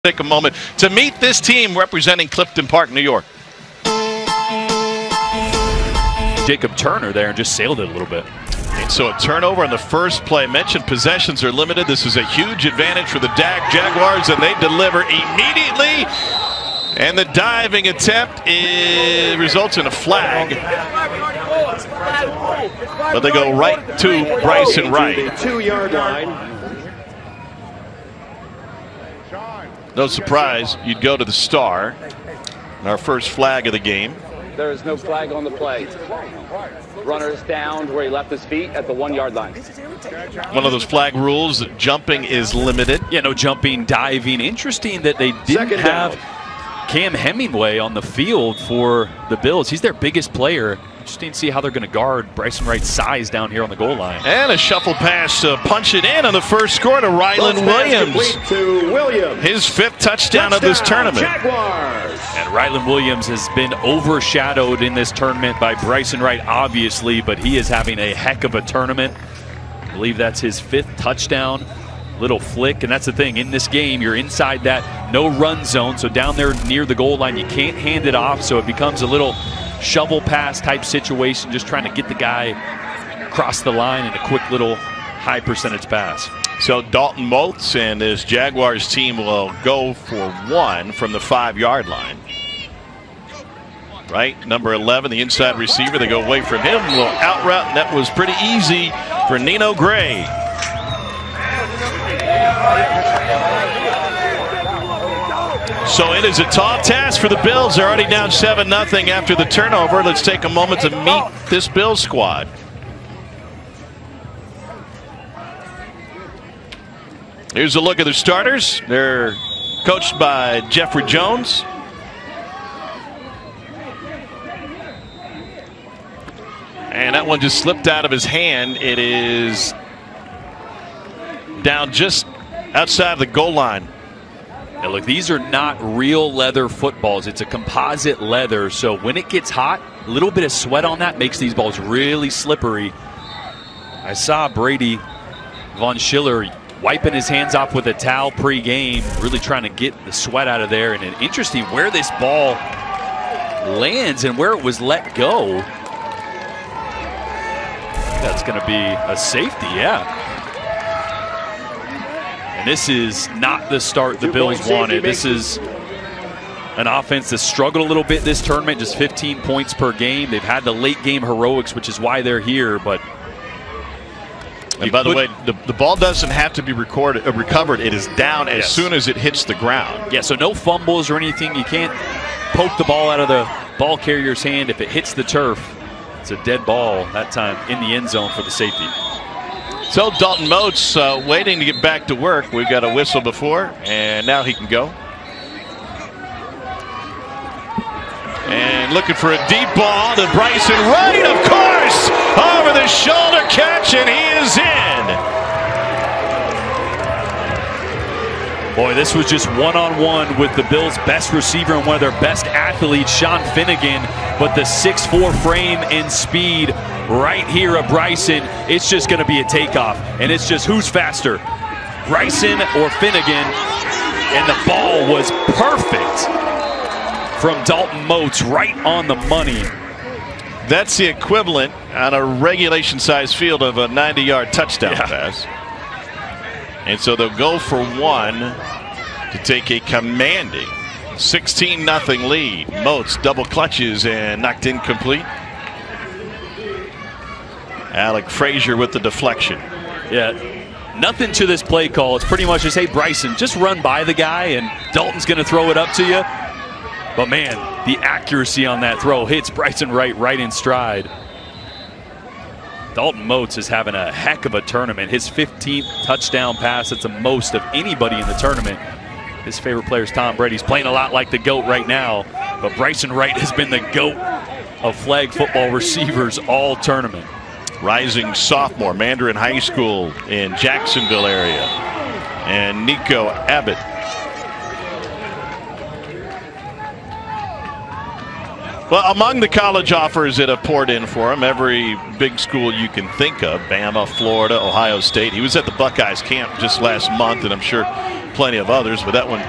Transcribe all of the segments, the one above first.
Take a moment to meet this team representing Clifton Park, New York. Jacob Turner there and just sailed it a little bit. And so a turnover on the first play. Mentioned possessions are limited. This is a huge advantage for the Jaguars, and they deliver immediately. And the diving attempt results in a flag. But they go right to Bryson Wright. The 2-yard line. No surprise, you'd go to the star. Our first flag of the game. There is no flag on the play. Runner is down where he left his feet at the 1-yard line. One of those flag rules that jumping is limited. Yeah, no jumping, diving. Interesting that they didn't have Cam Hemingway on the field for the Bills. He's their biggest player. Interesting to see how they're going to guard Bryson Wright's size down here on the goal line. And a shuffle pass to punch it in on the first score to Ryland Williams. His 5th touchdown of this tournament. Jaguars. And Ryland Williams has been overshadowed in this tournament by Bryson Wright, obviously, but he is having a heck of a tournament. I believe that's his 5th touchdown. Little flick, and that's the thing. In this game, you're inside that no run zone, so down there near the goal line, you can't hand it off, so it becomes a little shovel pass type situation, just trying to get the guy across the line in a quick little high percentage pass. So Dalton Moats and his Jaguars team will go for 1 from the 5-yard line. Right, number 11, the inside receiver. They go away from him, a little out route, and that was pretty easy for Nino Gray. So it is a tall task for the Bills. They're already down 7-0 after the turnover. Let's take a moment to meet this Bills squad. Here's a look at the starters. They're coached by Jeffrey Jones. And that one just slipped out of his hand. It is down just outside the goal line. Now look, these are not real leather footballs. It's a composite leather, so when it gets hot, a little bit of sweat on that makes these balls really slippery. I saw Brady Von Schiller wiping his hands off with a towel pre-game, really trying to get the sweat out of there. And it's interesting where this ball lands and where it was let go. That's going to be a safety, yeah. And this is not the start the Bills wanted. This is an offense that struggled a little bit this tournament, just 15 points per game. They've had the late game heroics, which is why they're here. But and by the way, the ball doesn't have to be recovered. It is down as soon as it hits the ground. Yeah, so no fumbles or anything. You can't poke the ball out of the ball carrier's hand. If it hits the turf, it's a dead ball that time in the end zone for the safety. So Dalton Moats waiting to get back to work. We've got a whistle before, and now he can go. And looking for a deep ball to Bryson Wright, of course, over the shoulder catch, and he is in. Boy, this was just one-on-one with the Bills' best receiver and one of their best athletes, Sean Finnegan. But the 6'4" frame and speed right here of Bryson, it's just going to be a takeoff. And it's just who's faster, Bryson or Finnegan? And the ball was perfect from Dalton Moats, right on the money. That's the equivalent on a regulation-sized field of a 90-yard touchdown pass. And so they'll go for 1 to take a commanding 16-0 lead. Moats double clutches and knocked incomplete. Alec Frazier with the deflection. Yeah, nothing to this play call. It's pretty much just, hey, Bryson, just run by the guy and Dalton's going to throw it up to you. But man, the accuracy on that throw hits Bryson right in stride. Dalton Moats is having a heck of a tournament. His 15th touchdown pass. It's the most of anybody in the tournament. His favorite player is Tom Brady. He's playing a lot like the GOAT right now. But Bryson Wright has been the GOAT of flag football receivers all tournament. Rising sophomore, Mandarin High School in Jacksonville area. And Nico Abbott. Well, among the college offers that have poured in for him, every big school you can think of, Bama, Florida, Ohio State. He was at the Buckeyes camp just last month, and I'm sure plenty of others, but that one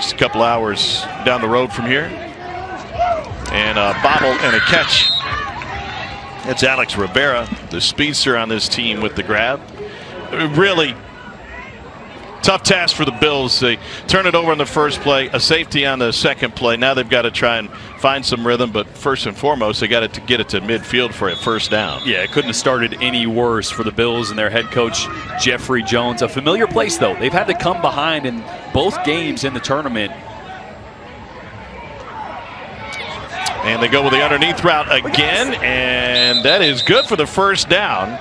Just a couple hours down the road from here. And a bobble and a catch. It's Alex Rivera, the speedster on this team, with the grab. Really tough task for the Bills. They turn it over in the first play, a safety on the second play. Now they've got to try and find some rhythm, but first and foremost, they got to get it to midfield for a first down. Yeah, it couldn't have started any worse for the Bills and their head coach, Jeffrey Jones. A familiar place, though. They've had to come behind in both games in the tournament. And they go with the underneath route again, and that is good for the first down.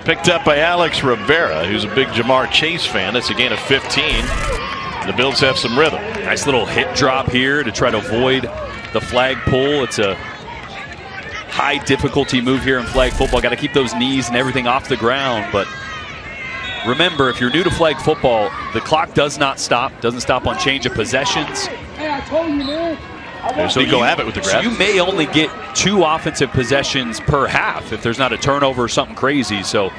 Picked up by Alex Rivera, who's a big Jamar Chase fan. That's a gain of 15. The Bills have some rhythm. Nice little hip drop here to try to avoid the flag pull. It's a high difficulty move here in flag football. Got to keep those knees and everything off the ground. But remember, if you're new to flag football, the clock does not stop. Doesn't stop on change of possessions. Hey, I told you, man. There's Nico Abbott with the grab. So you may only get 2 offensive possessions per half if there's not a turnover or something crazy. So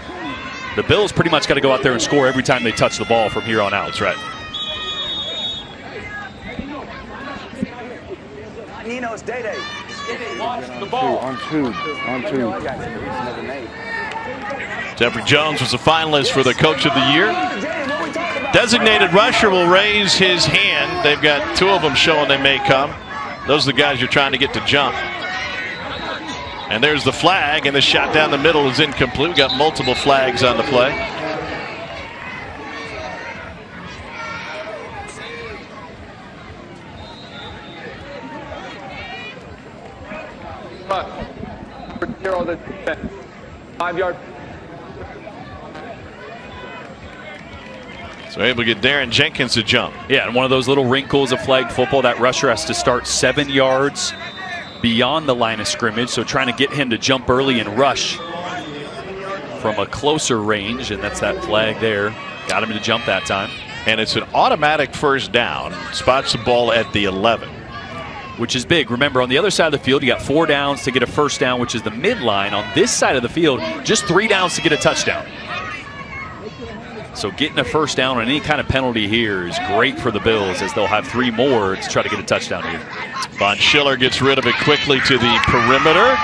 the Bills pretty much got to go out there and score every time they touch the ball from here on out. That's right. Nino's Day-Day. The ball. On two. Jeffrey Jones was a finalist for the Coach of the Year. Designated rusher will raise his hand. They've got 2 of them showing they may come. Those are the guys you're trying to get to jump. And there's the flag, and the shot down the middle is incomplete. We've got multiple flags on the play. The 5-yard. So able to get Darren Jenkins to jump. Yeah, and one of those little wrinkles of flag football, that rusher has to start 7 yards beyond the line of scrimmage. So trying to get him to jump early and rush from a closer range, and that's that flag there. Got him to jump that time. And it's an automatic first down. Spots the ball at the 11. Which is big. Remember, on the other side of the field, you got 4 downs to get a first down, which is the midline. On this side of the field, just 3 downs to get a touchdown. So getting a first down on any kind of penalty here is great for the Bills, as they'll have 3 more to try to get a touchdown here. Von Schiller gets rid of it quickly to the perimeter.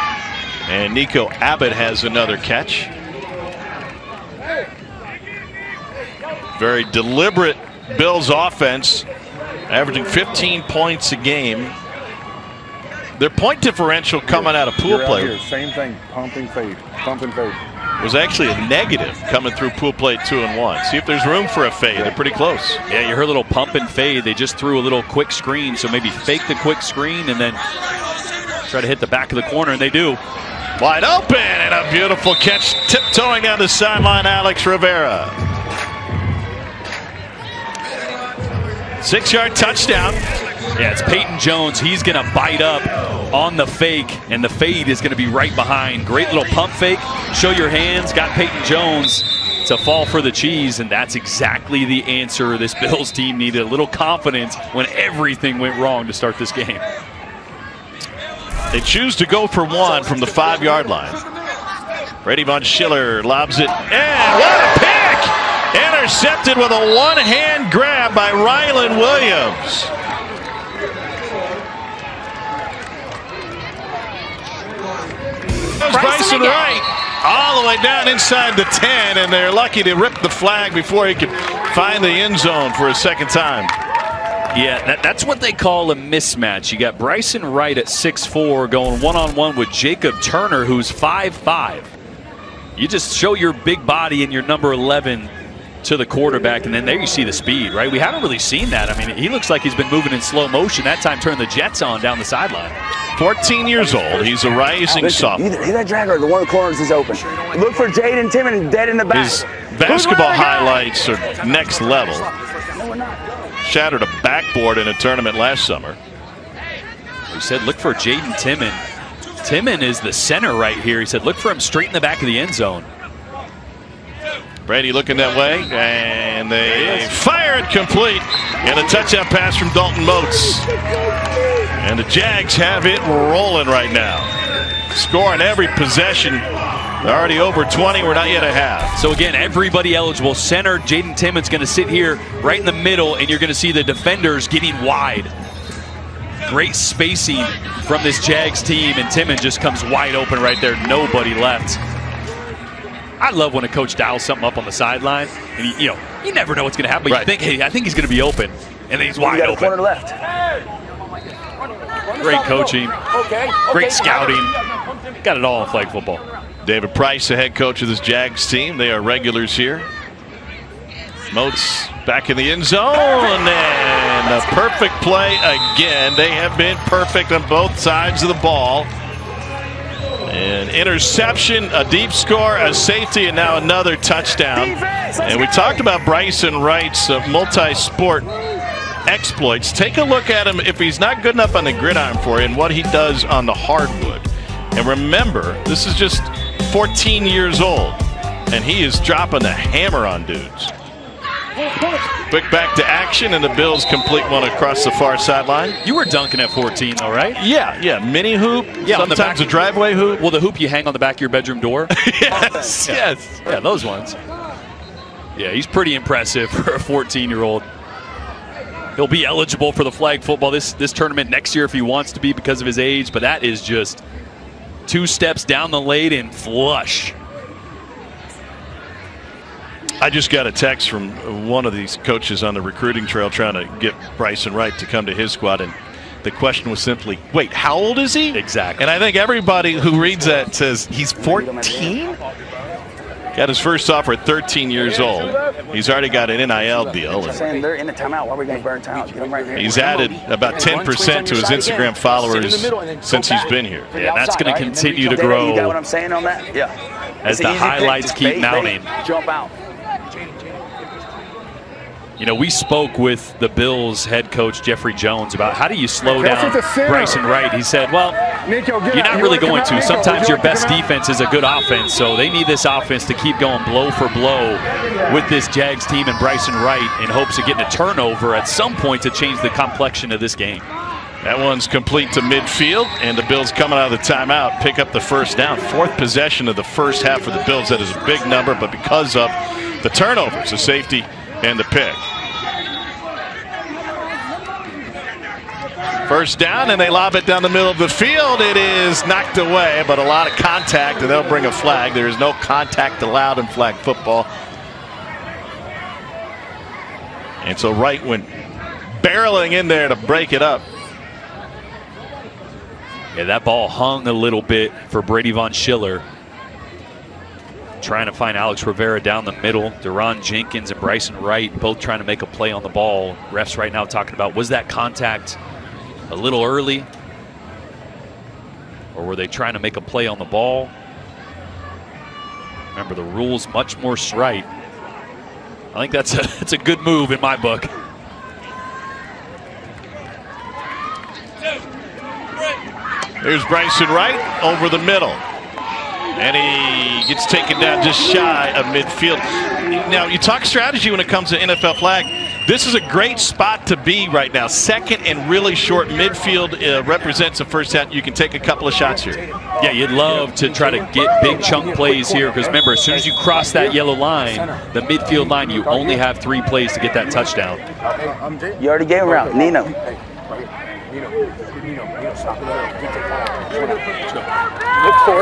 And Nico Abbott has another catch. Very deliberate Bills offense, averaging 15 points a game. Their point differential coming out of pool play. Same thing, pumping fade, pumping fade. Was actually a negative coming through pool play 2 and 1. See if there's room for a fade. They're pretty close. Yeah, you heard a little pump and fade. They just threw a little quick screen, so maybe fake the quick screen and then try to hit the back of the corner, and they do. Wide open, and a beautiful catch, tiptoeing down the sideline, Alex Rivera. 6-yard touchdown. Yeah, it's Peyton Jones. He's going to bite up on the fake, and the fade is going to be right behind. Great little pump fake. Show your hands. Got Peyton Jones to fall for the cheese, and that's exactly the answer this Bills team needed. A little confidence when everything went wrong to start this game. They choose to go for 1 from the 5-yard line. Brady Von Schiller lobs it, and what a pick! Intercepted with a one-hand grab by Rylan Williams. Bryson Wright all the way down inside the 10, and they're lucky to rip the flag before he could find the end zone for a second time. Yeah, that's what they call a mismatch. You got Bryson Wright at 6'4", going one-on-one with Jacob Turner, who's 5'5". You just show your big body and your number 11 to the quarterback, and then there you see the speed, right? We haven't really seen that. I mean, he looks like he's been moving in slow motion. That time turned the Jets on down the sideline. 14 years old. He's a rising sophomore. Either that dragger or the one of the corners is open. Look for Jaden Timmons dead in the back. His basketball highlights are next level. Shattered a backboard in a tournament last summer. He said, look for Jaden Timmons. Timmons is the center right here. He said, look for him straight in the back of the end zone. Brady looking that way, and they fire it complete. And a touchdown pass from Dalton Moats. And the Jags have it rolling right now. Scoring every possession. They're already over 20. We're not yet at half. So again, everybody eligible. Center, Jaden Timmons going to sit here right in the middle, and you're going to see the defenders getting wide. Great spacing from this Jags team, and Timmons just comes wide open right there. Nobody left. I love when a coach dials something up on the sideline, and you never know what's going to happen. But you think, hey, I think he's going to be open, and then he's wide open. Corner left. Great coaching, great scouting. Got it all in flag football. David Price, the head coach of this Jags team. They are regulars here. Moats back in the end zone, and a perfect play again. They have been perfect on both sides of the ball. An interception, a deep score, a safety, and now another touchdown. And we talked about Bryson Wright's multi-sport exploits. Take a look at him if he's not good enough on the gridiron for you and what he does on the hardwood. And remember, this is just 14 years old, and he is dropping the hammer on dudes. Quick back to action, and the Bills complete one across the far sideline. You were dunking at 14, though, right? Yeah, mini hoop. Yeah, sometimes a driveway hoop. Well, the hoop you hang on the back of your bedroom door. Yes. Yeah, those ones. Yeah, he's pretty impressive for a 14-year-old. He'll be eligible for the flag football this tournament next year if he wants to be because of his age, but that is just 2 steps down the lane and flush. I just got a text from one of these coaches on the recruiting trail trying to get Bryson Wright to come to his squad, and the question was simply, wait, how old is he? Exactly. And I think everybody who reads that says he's 14? Got his first offer at 13 years old. He's already got an NIL deal. They're in the timeout. Why are we going to burn timeout? Get them right here. He's added about 10% to his Instagram followers since he's been here. Yeah, that's going to continue to grow. You got what I'm saying on that? Yeah. As the highlights keep mounting. Jump out. You know, we spoke with the Bills head coach, Jeffrey Jones, about how do you slow down Bryson Wright. He said, well, you're not really going to. Sometimes your best defense is a good offense, so they need this offense to keep going blow for blow with this Jags team and Bryson Wright in hopes of getting a turnover at some point to change the complexion of this game. That one's complete to midfield, and the Bills coming out of the timeout pick up the first down. 4th possession of the first half for the Bills. That is a big number, but because of the turnovers, the safety, and the pick. First down, and they lob it down the middle of the field. It is knocked away, but a lot of contact, and they'll bring a flag. There is no contact allowed in flag football. And so Wright went barreling in there to break it up. Yeah, that ball hung a little bit for Brady Von Schiller. Trying to find Alex Rivera down the middle. Deron Jenkins and Bryson Wright both trying to make a play on the ball. Refs right now talking about, was that contact a little early? Or were they trying to make a play on the ball? Remember, the rules much more right. I think that's a good move in my book. Here's Bryson Wright over the middle. And he gets taken down just shy of midfield. Now, you talk strategy when it comes to NFL flag. This is a great spot to be right now. Second and really short midfield represents the first half. You can take a couple of shots here. Yeah, you'd love to try to get big chunk plays here because remember, as soon as you cross that yellow line, the midfield line, you only have 3 plays to get that touchdown. You already gave him out. Nino.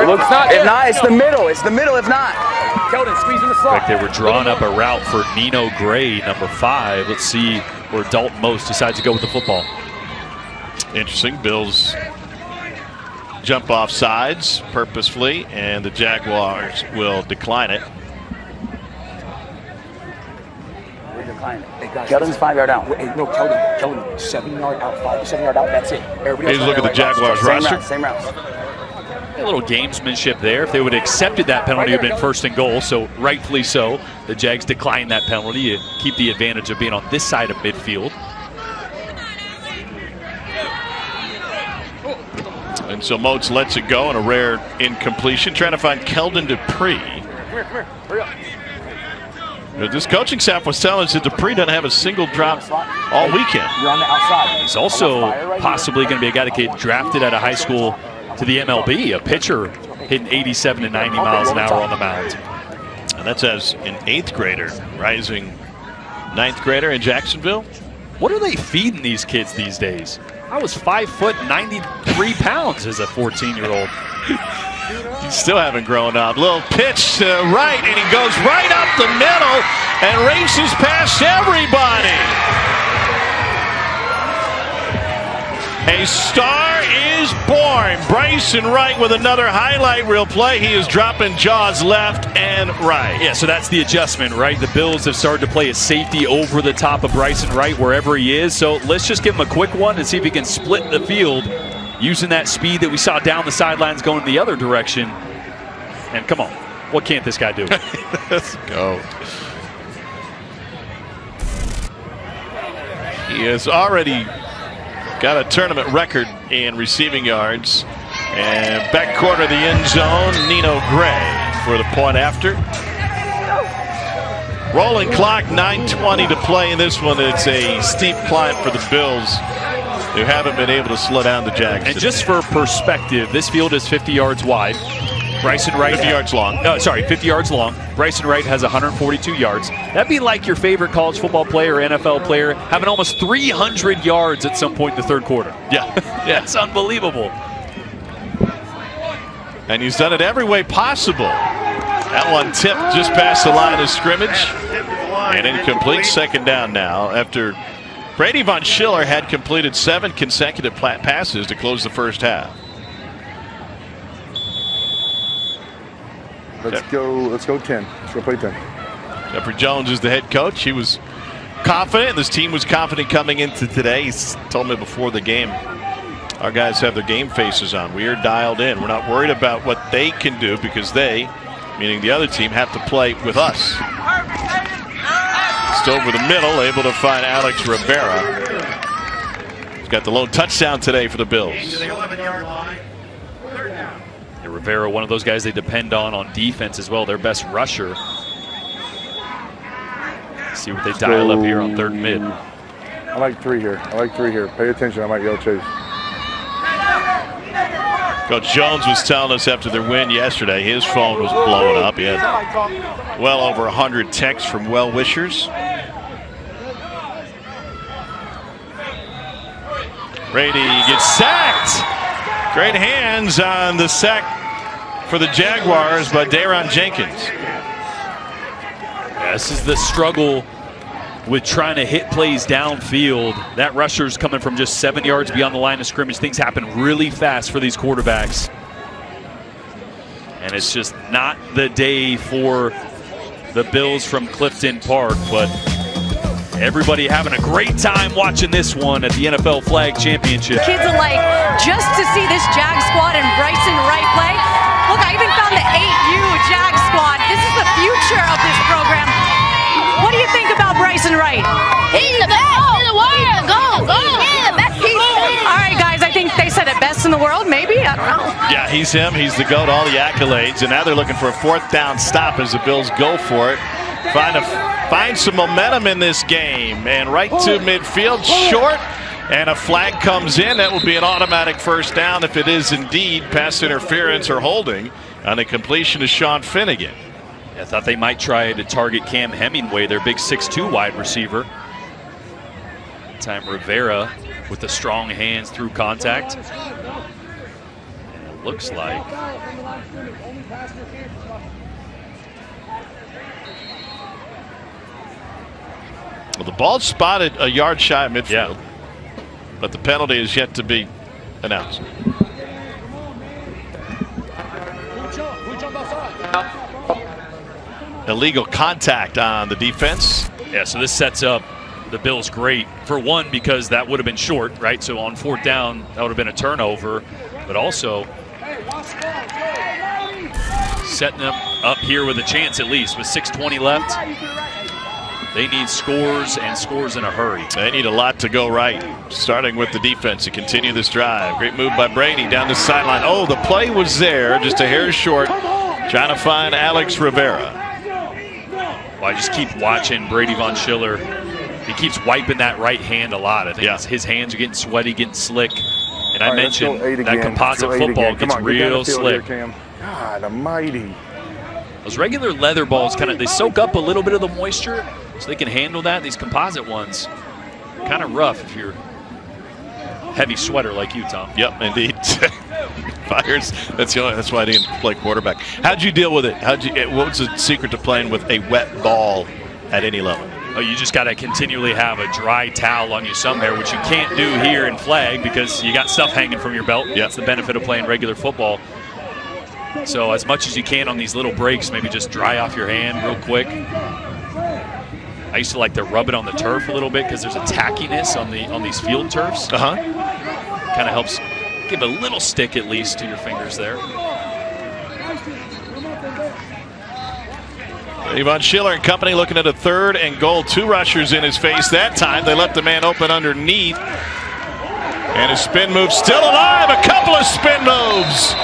Looks not. If not, it's the middle. It's the middle if not. Keldon squeezing the In slot. fact, they were drawing up a route for Nino Gray, number 5. Let's see where Dalton Most decides to go with the football. Interesting. Bills jump off sides purposefully, and the Jaguars will decline it. Keldon's 5-yard out. No, Keldon, 7-yard out, 7-yard out. That's it. Here's a look at the Jaguars roster. Same route. A little gamesmanship there. If they would have accepted that penalty, it would have been 1st and goal. So rightfully so, the Jags declined that penalty. You keep the advantage of being on this side of midfield. And so Moats lets it go on a rare incompletion, trying to find Keldon Dupree. Hurry up. This coaching staff was telling us that Dupree doesn't have a single drop all weekend. You're on the outside. He's also possibly going to be a guy that get drafted out of high school to the MLB, a pitcher hitting 87 to 90 miles an hour on the mound. And that's as an 8th grader, rising 9th grader in Jacksonville. What are they feeding these kids these days? I was 5 foot 93 pounds as a 14-year-old. You still haven't grown up. Little pitch to right, and he goes right up the middle and races past everybody. A star is born. Bryson Wright with another highlight reel play. He is dropping jaws left and right. Yeah, so that's the adjustment, right? The Bills have started to play a safety over the top of Bryson Wright wherever he is. So let's just give him a quick one and see if he can split the field using that speed that we saw down the sidelines going the other direction. And come on, what can't this guy do? Let's go. He has already got a tournament record in receiving yards. And back corner of the end zone, Nino Gray for the point after. Rolling clock, 9:20 to play in this one. It's a steep climb for the Bills, who haven't been able to slow down the Jags. And just for perspective, this field is 50 yards wide. Bryson Wright 50 yards long. No, sorry, 50 yards long. Bryson Wright has 142 yards. That'd be like your favorite college football player or NFL player having almost 300 yards at some point in the third quarter. Yeah, yeah, it's unbelievable. And he's done it every way possible. That one tipped just past the line of scrimmage. And incomplete. Second down now after Brady Von Schiller had completed 7 consecutive passes to close the first half. Let's go 10. Let's go play 10. Jeffrey Jones is the head coach. He was confident. This team was confident coming into today. He told me before the game, our guys have their game faces on. We are dialed in. We're not worried about what they can do because they, meaning the other team, have to play with us. Still over the middle, able to find Alex Rivera. He's got the lone touchdown today for the Bills. Rivera, one of those guys they depend on defense as well, their best rusher. See what they dial up here on 3rd and mid. I like 3 here. Pay attention. I might yell chase. Coach Jones was telling us after their win yesterday, his phone was blowing up. He had well over 100 texts from well-wishers. Brady gets sacked. Great hands on the sack for the Jaguars by Daron Jenkins. Yeah, this is the struggle with trying to hit plays downfield. That rusher's coming from just 7 yards beyond the line of scrimmage. Things happen really fast for these quarterbacks. And it's just not the day for the Bills from Clifton Park, but everybody having a great time watching this one at the NFL Flag Championship. Kids alike, just to see this Jag squad and Bryson Wright play. Look, I even found the 8U Jag squad. This is the future of this program. What do you think about Bryson Wright? He's the best in the world. Go. He's the best. All right, guys, I think they said it best in the world, maybe? I don't know. Yeah, he's him. He's the GOAT, all the accolades. And now they're looking for a 4th down stop as the Bills go for it. Find some momentum in this game. And right to midfield, short. And a flag comes in. That will be an automatic 1st down if it is indeed pass interference or holding on a completion to Sean Finnegan. I thought they might try to target Cam Hemingway, their big 6'2" wide receiver. That time Rivera with the strong hands through contact. And it looks like well, the ball spotted a yard shy of midfield. Yeah. But the penalty is yet to be announced. Illegal contact on the defense. Yeah, so this sets up the Bills great. For one, because that would have been short, right? So on 4th down, that would have been a turnover. But also setting them up here with a chance at least with 6:20 left. They need scores and scores in a hurry. They need a lot to go right, starting with the defense to continue this drive. Great move by Brady down the sideline. Oh, the play was there, just a hair short, trying to find Alex Rivera. Well, I just keep watching Brady Von Schiller. He keeps wiping that right hand a lot. I think his hands are getting sweaty, getting slick. And I mentioned that composite football gets real slick. God almighty. Those regular leather balls they soak up a little bit of the moisture, so they can handle that. These composite ones, kind of rough if you're a heavy sweater like you, Tom. Yep, indeed. Fires. That's why I didn't play quarterback. How'd you deal with it? What was the secret to playing with a wet ball at any level? Oh, you just got to continually have a dry towel on you somewhere, which you can't do here in flag because you got stuff hanging from your belt. That's the benefit of playing regular football. So as much as you can on these little breaks, maybe just dry off your hand real quick. I used to like to rub it on the turf a little bit because there's a tackiness on these field turfs. Kind of helps give a little stick at least to your fingers there. Von Schiller and company looking at a 3rd and goal. 2 rushers in his face that time. They left the man open underneath. And his spin move still alive. A couple of spin moves.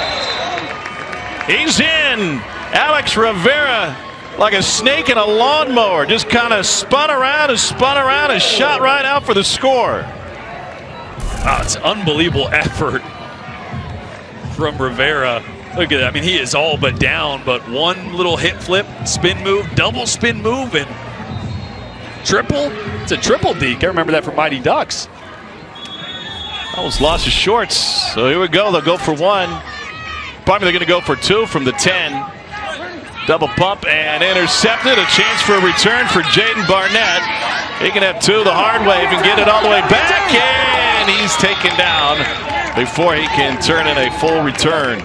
He's in. Alex Rivera, like a snake in a lawnmower, just kind of spun around and shot right out for the score. Wow, it's unbelievable effort from Rivera. Look at that. I mean, he is all but down, but one little hip flip, spin move, double spin move, and triple. It's a triple deke. I remember that from Mighty Ducks. Almost lost his shorts. So here we go. They'll go for 1. Probably they're going to go for 2 from the 10. Double pump and intercepted. A chance for a return for Jaden Barnett. He can have 2 the hard way and get it all the way back. And he's taken down before he can turn in a full return.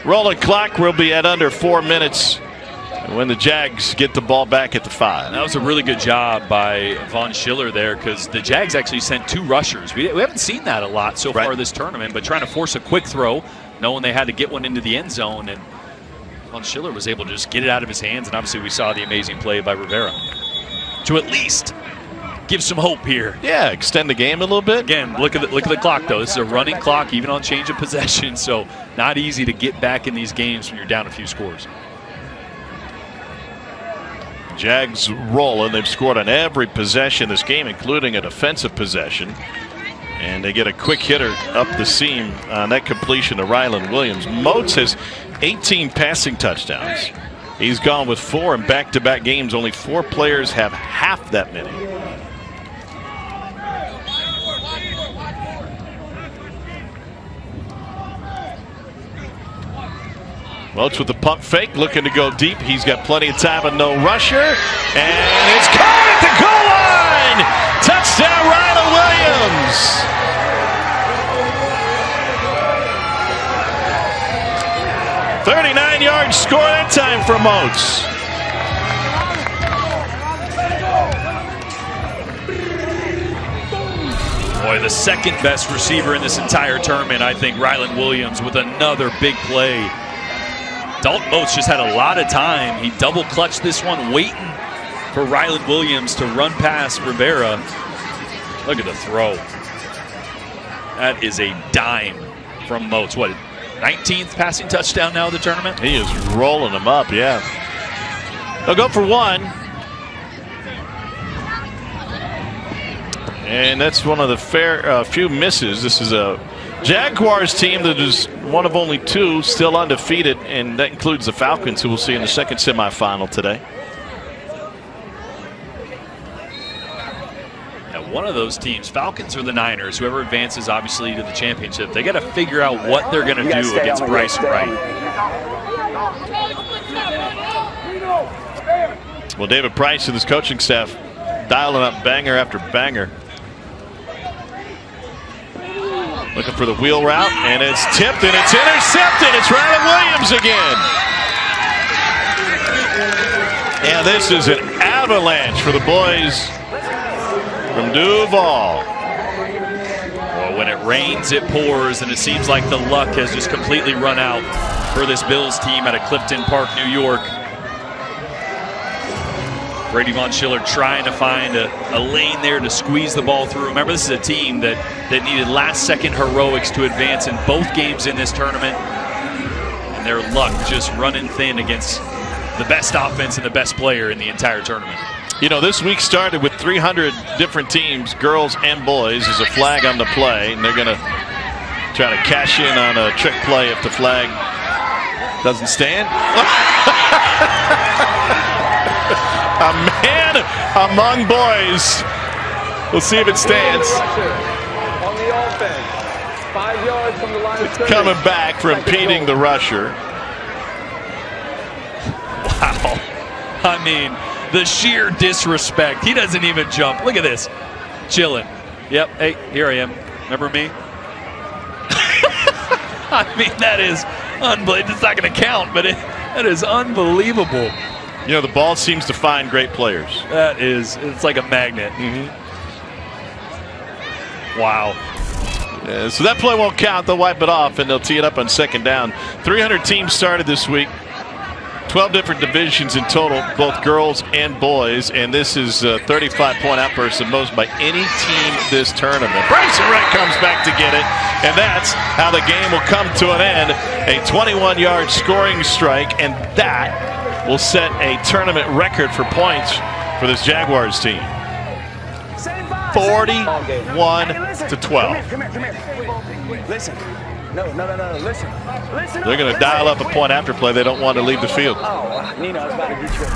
Rolling clock will be at under 4 minutes when the Jags get the ball back at the 5. That was a really good job by Von Schiller there because the Jags actually sent 2 rushers. We haven't seen that a lot so far this tournament, but trying to force a quick throw, knowing they had to get one into the end zone, and Von Schiller was able to just get it out of his hands, and obviously we saw the amazing play by Rivera to at least give some hope here. Yeah, extend the game a little bit. Again, look at the clock though. This is a running clock, even on change of possession, so not easy to get back in these games when you're down a few scores. Jags roll, and they've scored on every possession this game, including a defensive possession. And they get a quick hitter up the seam on that completion to Ryland Williams. Moats has 18 passing touchdowns. He's gone with 4 in back-to-back games. Only 4 players have half that many. Moats with the pump fake, looking to go deep. He's got plenty of time and no rusher. And it's caught at the goal line! Touchdown, Ryland Williams! 39-yard score that time for Moats. Boy, the second best receiver in this entire tournament, I think, Ryland Williams with another big play. Dalton Moats just had a lot of time. He double clutched this one, waiting for Ryland Williams to run past Rivera. Look at the throw. That is a dime from Moats. What, 19th passing touchdown now of the tournament? He is rolling them up, yeah. They'll go for 1. And that's one of the few misses. This is a Jaguars team that is one of only 2 still undefeated, and that includes the Falcons, who we'll see in the second semifinal today. Now, one of those teams, Falcons or the Niners, whoever advances obviously to the championship, they got to figure out what they're going to do against Bryson Wright. Well, David Price and his coaching staff dialing up banger after banger. Looking for the wheel route, and it's tipped, and it's intercepted. It's Ryland Williams again. And this is an avalanche for the boys from Duval. Well, when it rains, it pours, and it seems like the luck has just completely run out for this Bills team out of Clifton Park, New York. Brady Von Schiller trying to find a lane there to squeeze the ball through. Remember, this is a team that needed last-second heroics to advance in both games in this tournament. And their luck just running thin against the best offense and the best player in the entire tournament. You know, this week started with 300 different teams, girls and boys. There's a flag on the play, and they're going to Try to cash in on a trick play if the flag doesn't stand. A man among boys. We'll see if it stands. On the offense, 5 yards from the line of scrimmage. Coming back for impeding the rusher. Wow. I mean, the sheer disrespect. He doesn't even jump. Look at this. Chilling. Yep. Hey, here I am. Remember me? I mean, that is unbelievable. It's not going to count, but that is unbelievable. You know, the ball seems to find great players. That is, it's like a magnet. Wow. So that play won't count. They'll wipe it off, and they'll tee it up on 2nd down. 300 teams started this week. 12 different divisions in total, both girls and boys, and this is a 35-point outburst, the most by any team this tournament. Bryson Wright comes back to get it, and that's how the game will come to an end. A 21-yard scoring strike, and that will set a tournament record for points for this Jaguars team. 41-12. Come here. Listen. No, listen. They're going to dial up a point after play. They don't want to leave the field. Oh, Nino, I was about to get you.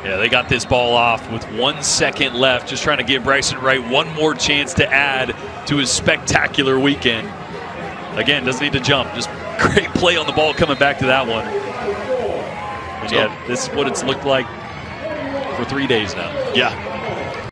Yeah, they got this ball off with 1 second left, just trying to give Bryson Wright one more chance to add to his spectacular weekend. Again, doesn't need to jump. Just great play on the ball coming back to that one. And yeah, this is what it's looked like for 3 days now. Yeah.